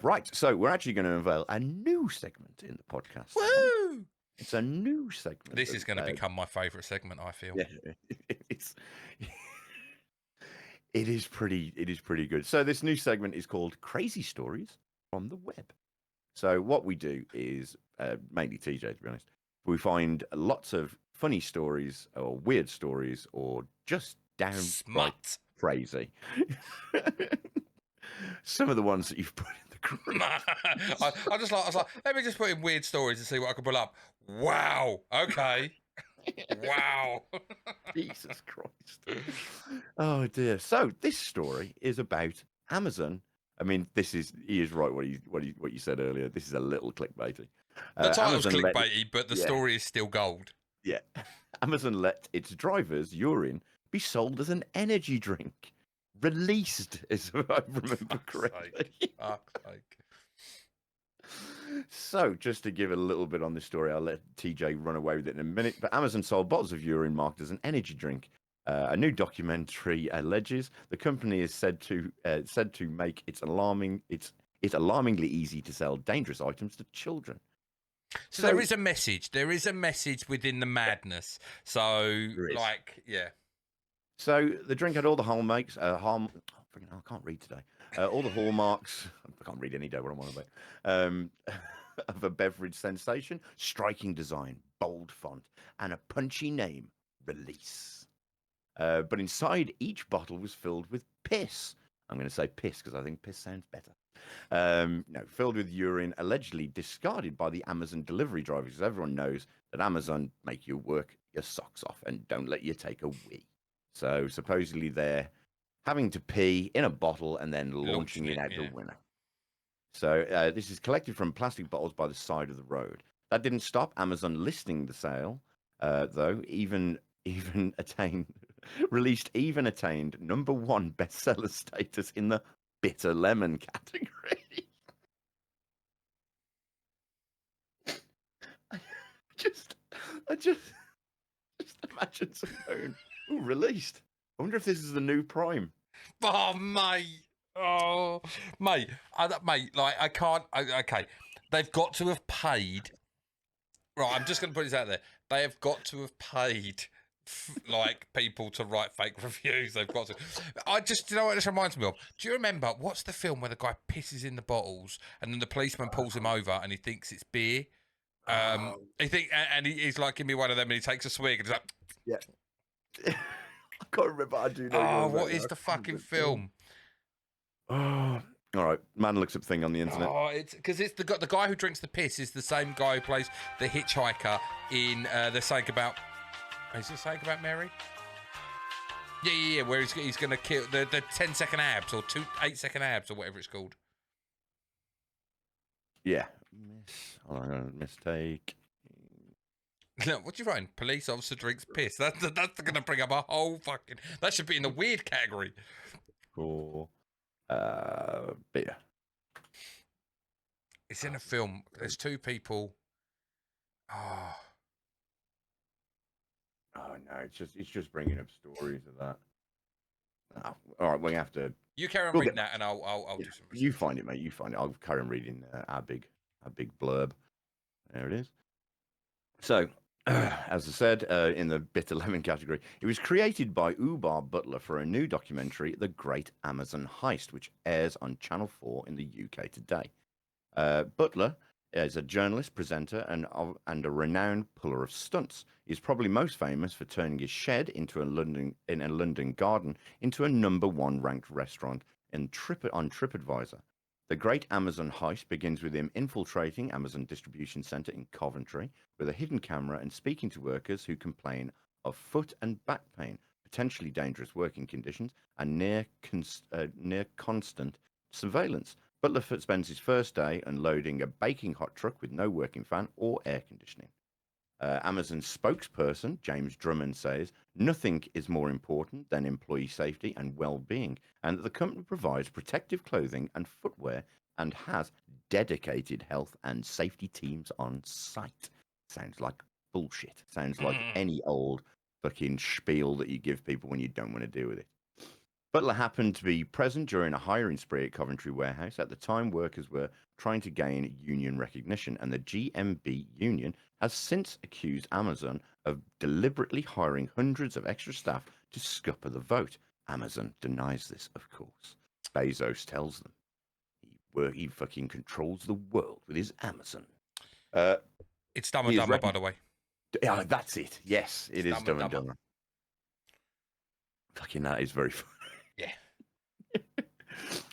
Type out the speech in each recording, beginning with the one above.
Right, so we're actually going to unveil a new segment in the podcast today. Woo! It's a new segment. This is going to become my favourite segment, I feel. Yeah, it's it is pretty good. So this new segment is called Crazy Stories from the Web. So what we do is mainly TJ, to be honest. We find lots of funny stories or weird stories or just downright Smut. crazy. Some of the ones that you've put in the group. I was like, let me just put in weird stories and see what I can pull up. Wow. Okay. Wow. Jesus Christ. Oh dear. So this story is about Amazon. I mean, he is right what you said earlier. This is a little clickbaity. The title's Amazon clickbaity, but the story is still gold. Yeah. Amazon let its drivers' urine be sold as an energy drink. Released, if I remember correctly. Fuck's sake. So, just to give a little bit on this story, I'll let TJ run away with it in a minute. But Amazon sold bottles of urine marked as an energy drink. A new documentary alleges the company is said to make it's alarmingly easy to sell dangerous items to children. So there is a message. There is a message within the madness. So, like, yeah. So the drink had all the hallmarks. I can't read today. All the hallmarks. I can't read any day what I'm on about. Of a beverage sensation, striking design, bold font, and a punchy name. Release. But inside each bottle was filled with piss. I'm going to say piss because I think piss sounds better. No, filled with urine allegedly discarded by the Amazon delivery drivers. Because everyone knows that Amazon make you work your socks off and don't let you take a wee. So supposedly they're having to pee in a bottle and then launching it out the window. So this is collected from plastic bottles by the side of the road. That didn't stop Amazon listing the sale, though. Even attained #1 bestseller status in the bitter lemon category. I just imagine someone released. I wonder if this is the new Prime. Oh, mate. Oh, mate. Like, I can't. Okay. They've got to have paid. Right, I'm just going to put this out there. They have got to have paid, like, people to write fake reviews. They've got to. You know what this reminds me of? Do you remember, what's the film where the guy pisses in the bottles and then the policeman pulls him over and he thinks it's beer? He's like, give me one of them, and he takes a swig and he's like, yeah. I can't remember. I do know. Oh, what is the fucking film? Oh, all right. Man looks up thing on the internet. Oh, it's because it's the guy who drinks the piss is the same guy who plays the hitchhiker in the Saying About. Is it Saying About Mary? Yeah. Where he's going to kill the 10-second abs or 8-second abs or whatever it's called. Yeah. Mistake. No, what you writing? Police officer drinks piss. That's going to bring up a whole fucking. That should be in the weird category. Cool. Beer. It's in a film. There's two people. Oh no! It's just bringing up stories of that. Oh, all right, we have to. You carry on reading that, and I'll do some research. You find it, mate. You find it. I'll carry on reading our big blurb. There it is. So, as I said, in the bitter lemon category, it was created by Ubar Butler for a new documentary, The Great Amazon Heist, which airs on Channel 4 in the UK today. Butler is a journalist, presenter, and a renowned puller of stunts. He's probably most famous for turning his shed in a London garden into a #1 ranked restaurant on TripAdvisor. The Great Amazon Heist begins with him infiltrating Amazon distribution center in Coventry with a hidden camera and speaking to workers who complain of foot and back pain, potentially dangerous working conditions, and near constant surveillance. Butler spends his first day unloading a baking hot truck with no working fan or air conditioning. Amazon spokesperson James Drummond says nothing is more important than employee safety and well-being, and that the company provides protective clothing and footwear and has dedicated health and safety teams on site. Sounds like bullshit. Sounds like any old fucking spiel that you give people when you don't want to deal with it. Butler happened to be present during a hiring spree at Coventry Warehouse. At the time, workers were trying to gain union recognition, and the GMB union has since accused Amazon of deliberately hiring hundreds of extra staff to scupper the vote. Amazon denies this, of course. Bezos tells them he fucking controls the world with his Amazon. It's Dumb and He is Dumber, by the way. Yeah, that's it. Yes, it It's is Dumb and Dumb and Dumber. Dumber. Fucking that is very funny. Yeah.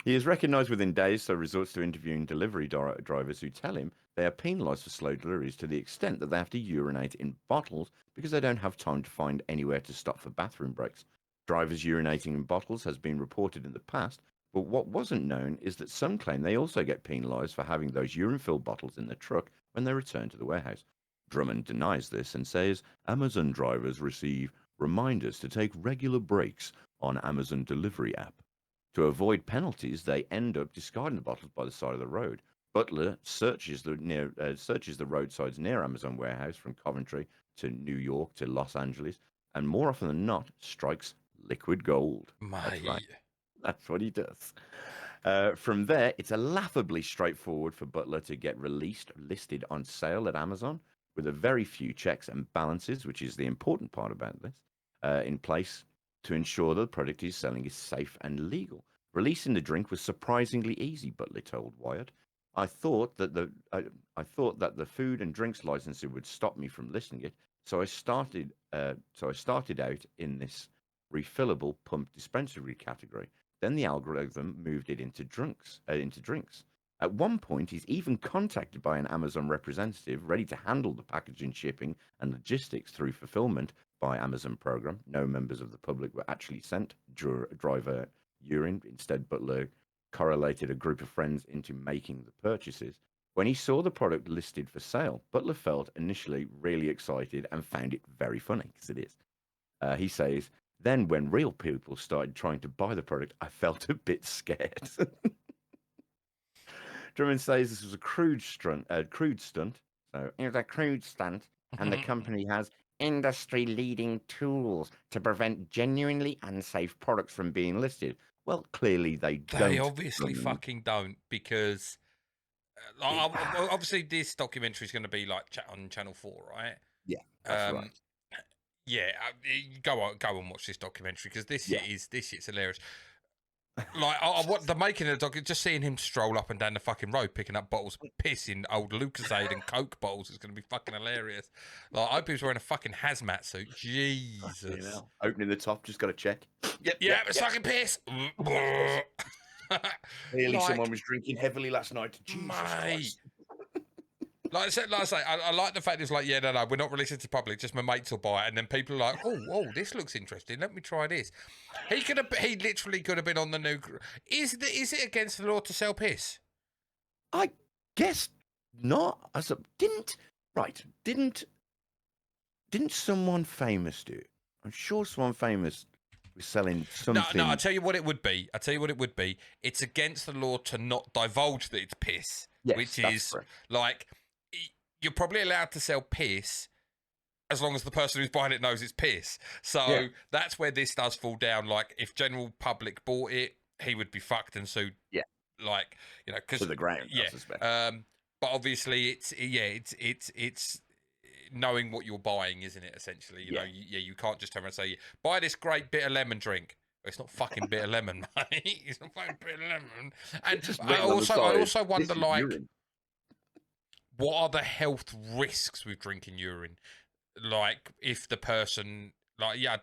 He is recognised within days, so resorts to interviewing delivery drivers who tell him they are penalised for slow deliveries to the extent that they have to urinate in bottles because they don't have time to find anywhere to stop for bathroom breaks. Drivers urinating in bottles has been reported in the past, but what wasn't known is that some claim they also get penalised for having those urine-filled bottles in the truck when they return to the warehouse. Drummond denies this and says Amazon drivers receive reminders to take regular breaks on Amazon delivery app. To avoid penalties, they end up discarding the bottles by the side of the road. Butler searches the roadsides near Amazon warehouse from Coventry to New York to Los Angeles, and more often than not, strikes liquid gold. That's right. Mate. That's what he does. From there, it's a laughably straightforward for Butler to get listed on sale at Amazon, with a very few checks and balances, which is the important part about this, in place to ensure that the product he's selling is safe and legal. Releasing the drink was surprisingly easy, Butler told Wired. I thought that the food and drinks licensor would stop me from listing it, so I started out in this refillable pump dispensary category. Then the algorithm moved it into drinks. At one point, he's even contacted by an Amazon representative ready to handle the packaging, shipping, and logistics through fulfillment by Amazon program. No members of the public were actually sent driver urine. Instead, Butler correlated a group of friends into making the purchases. When he saw the product listed for sale, Butler felt initially really excited and found it very funny, because it is. He says, then when real people started trying to buy the product, I felt a bit scared. Drummond says this was a crude stunt. So it was a crude stunt, and the company has industry-leading tools to prevent genuinely unsafe products from being listed. Well, clearly they don't. They obviously fucking don't, because obviously this documentary is going to be like on Channel 4, right? Yeah, that's right. Yeah, go and watch this documentary, because this shit's hilarious. Like, what the making of the dog, just seeing him stroll up and down the fucking road picking up bottles of piss in old Lucozade and Coke bottles is going to be fucking hilarious. Like, I hope he was wearing a fucking hazmat suit. Jesus. Opening the top, just got to check. Yep, it's fucking piss. Clearly, someone was drinking heavily last night. Jesus Christ. Like I say, I like the fact it's like, no, we're not releasing it to public, just my mates will buy it, and then people are like, oh, this looks interesting. Let me try this. He literally could have been on the new. Is it against the law to sell piss? I guess not. Didn't someone famous do it? I'm sure someone famous was selling something. No, I'll tell you what it would be. It's against the law to not divulge that it's piss, which is correct. Like, you're probably allowed to sell piss as long as the person who's buying it knows it's piss. So that's where this does fall down. Like, if general public bought it, he would be fucked and sued. Yeah. Like, because to the ground. I suspect. But obviously, it's knowing what you're buying, isn't it? Essentially, you know, you can't just turn around and say, buy this great bitter lemon drink. It's not fucking bitter lemon, mate. It's not fucking bitter lemon. And I also wonder, like, urine. What are the health risks with drinking urine? Like, if the person, like, I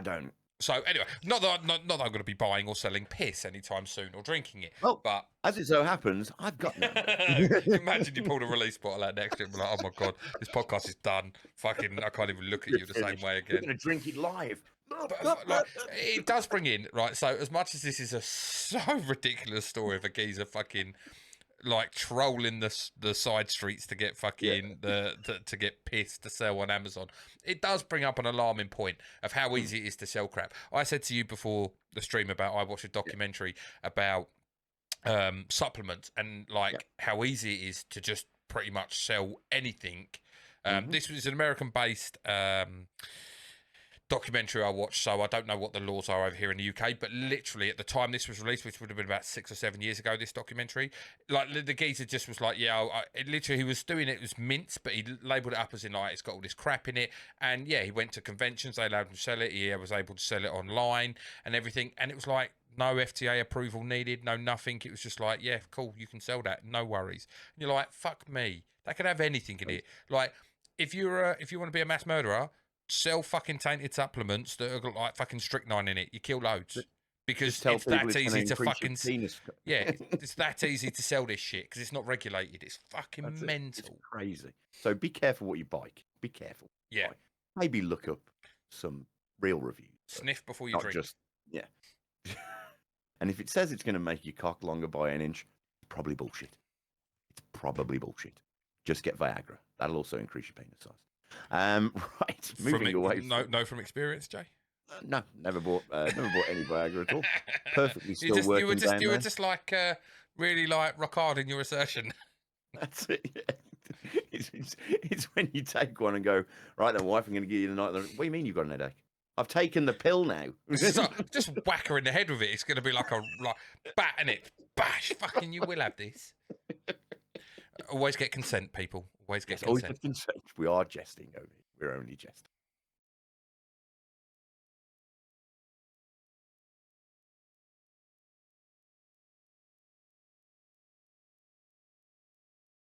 don't. So anyway, not that I'm going to be buying or selling piss anytime soon or drinking it. Well, but as it so happens, I've got none. Imagine you pulled a release bottle out next to it and be like, oh my God, this podcast is done. Fucking, I can't even look at you the same way again. We're going to drink it live. But, like, it does bring in, right, so as much as this is a so ridiculous story of a geezer fucking, like, trolling the side streets to get fucking to get pissed to sell on Amazon, it does bring up an alarming point of how easy it is to sell crap. I said to you before the stream about I watched a documentary about supplements and like how easy it is to just pretty much sell anything. This was an American based documentary I watched, so I don't know what the laws are over here in the UK, but literally at the time this was released, which would have been about 6 or 7 years ago, this documentary, like the geezer just was like, yeah, literally he was doing it was mince, but he labelled it up as in like it's got all this crap in it, and yeah, he went to conventions, they allowed him to sell it, he was able to sell it online and everything, and it was like no FTA approval needed, no nothing. It was just like, yeah, cool, you can sell that, no worries. And you're like, fuck me, that could have anything in it. Like, if you want to be a mass murderer, sell fucking tainted supplements that have got like fucking strychnine in it. You kill loads because Just tell it's people that it's going to easy to increase your fucking penis. yeah. It's that easy to sell this shit because it's not regulated. It's fucking That's it. It's mental. crazy. So be careful what you buy. Be careful. Yeah. Maybe look up some real reviews. Sniff before you not drink. just And if it says it's going to make your cock longer by an inch, it's probably bullshit. It's probably bullshit. Just get Viagra. That'll also increase your penis size. Right, moving away. No, from experience, Jay. No, never bought any Viagra at all. Perfectly still working down You were there. just like really like rock hard in your assertion. That's it. Yeah. It's when you take one and go, right then, wife, I'm going to give you the night. What do you mean you've got an headache? I've taken the pill now. Just whack her in the head with it. It's going to be like bat in it. Bash. Fucking you will have this. Always get consent, people. Always get consent. Always get consent. We are jesting, only. We're only jesting.